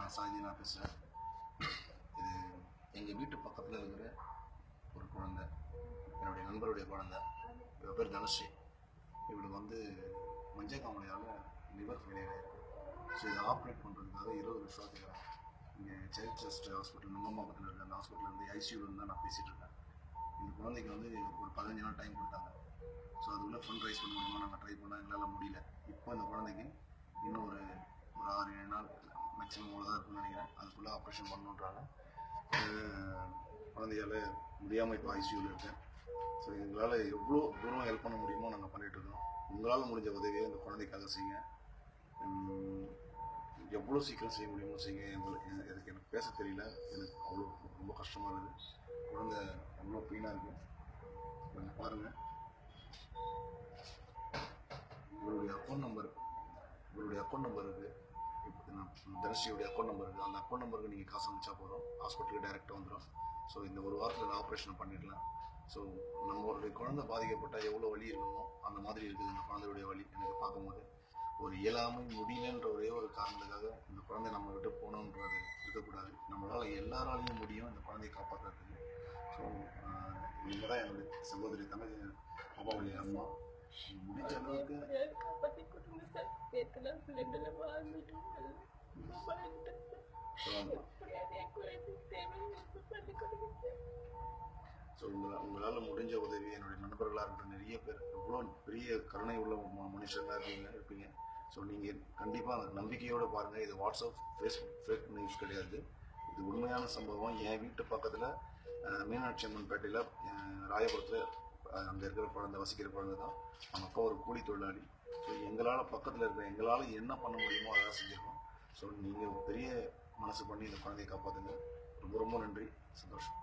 நான் சாய்தீனா பேசுகிறேன். இது எங்கள் வீட்டு பக்கத்தில் இருக்கிற ஒரு குழந்தை, என்னுடைய நண்பருடைய குழந்தை. இவள் பேர் தனுஸ்ரீ. இவளுக்கு வந்து மஞ்சள் காமலையால் லிவர் ஃபெயிலியர் ஆகிருக்கு. ஸோ இதை ஆப்ரேட் பண்ணுறதுக்காக 20 லட்சம் கேட்குறாங்க. இங்கே சைல்ட் ட்ரஸ்ட் ஹாஸ்பிட்டல் நுங்கம்பாக்கத்தில் இருக்க அந்த ஹாஸ்பிட்டலேருந்து ஐசியூவில் தான் நான் பேசிகிட்டு இருக்கேன். இந்த குழந்தைக்கு வந்து ஒரு 15 நாள் டைம் கொடுத்தாங்க. ஸோ அதுக்குள்ளே ஃபண்ட் ரைஸ் பண்ண முடியுமா நாங்கள் ட்ரை பண்ணால் எங்களால் முடியல. இப்போ இந்த குழந்தைக்கு இன்னும் ஒரு 6-7 நாள் மேக்ஸிமம் அவ்வளோதான் இருக்குன்னு நினைக்கிறேன். அதுக்குள்ளே ஆப்ரேஷன் பண்ணணுன்றாங்க. குழந்தையால் முடியாமல் இப்போ ஐசியூவில் இருக்கேன். ஸோ எங்களால் எவ்வளோ தூரம் ஹெல்ப் பண்ண முடியுமோ நாங்கள் பண்ணிகிட்ருக்கோம். உங்களால் முடிஞ்ச உதவியை இந்த குழந்தைக்காக செய்யுங்க. எவ்வளோ சீக்கிரம் செய்ய முடியுமோ செய்யுங்க. எனக்கு பேச தெரியல, எனக்கு அவ்வளோ ரொம்ப கஷ்டமாக இருக்குது. குழந்தை அவ்வளோ பெயினாக இருக்குது. கொஞ்சம் பாருங்கள். இவருடைய அக்கௌண்ட் நம்பர் இருக்குது. இப்போ நான் தனுஸ்ரீயோடைய அக்கௌண்ட் நம்பர் இருக்குது. அந்த அக்கௌண்ட் நம்பருக்கு நீங்கள் காசு அனுப்பிச்சா போதும், ஹாஸ்பிட்டலுக்கு டைரெக்டாக வந்துடும். ஸோ இந்த ஒரு வாரத்தில் ஆப்ரேஷன் பண்ணிடலாம். ஸோ நம்மளுடைய குழந்தை பாதிக்கப்பட்டால் எவ்வளோ வலி இருக்குமோ அந்த மாதிரி இருக்குது இந்த குழந்தையுடைய வலி. எனக்கு பார்க்கும்போது ஒரு இயலாமை முடியலன்ற ஒரே ஒரு காரணத்துக்காக இந்த குழந்தை நம்ம விட்டு போகணுன்றது இருக்கக்கூடாது. நம்மளால் எல்லாராலையும் முடியும் இந்த குழந்தையை காப்பாற்றுறதுக்கு. ஸோ நீங்கள் தான் என்னுடைய சகோதரி தங்கச்சி பாப்பாவுடைய அம்மா. முடிஞ்ச அளவுக்கு ஸோ உங்களால் முடிஞ்ச உதவி என்னுடைய நண்பர்களாக இருக்கட்டும், நிறைய பேர் எவ்வளோ பெரிய கருணை உள்ள மனுஷங்களாக இருப்பீங்க. ஸோ நீங்கள் கண்டிப்பாக அந்த நம்பிக்கையோடு பாருங்கள். இது வாட்ஸ்அப், ஃபேஸ்புக் ஃபேக் நியூஸ் கிடையாது. இது உண்மையான சம்பவம். என் வீட்டு பக்கத்தில் மீனாட்சி அம்மன் பேட்டையில் ராயபுரத்தில் அங்கே இருக்கிற குழந்தை, வசிக்கிற குழந்தை தான். அவங்க அப்பா ஒரு கூலி தொழிலாளி. ஸோ எங்களால் பக்கத்தில் இருக்கிற எங்களால் என்ன பண்ண முடியுமோ அதான் செஞ்சுருக்கோம். ஸோ நீங்கள் பெரிய மனசு பண்ணி இந்த குழந்தையை காப்பாற்றுங்க. ரொம்ப ரொம்ப நன்றி, சந்தோஷம்.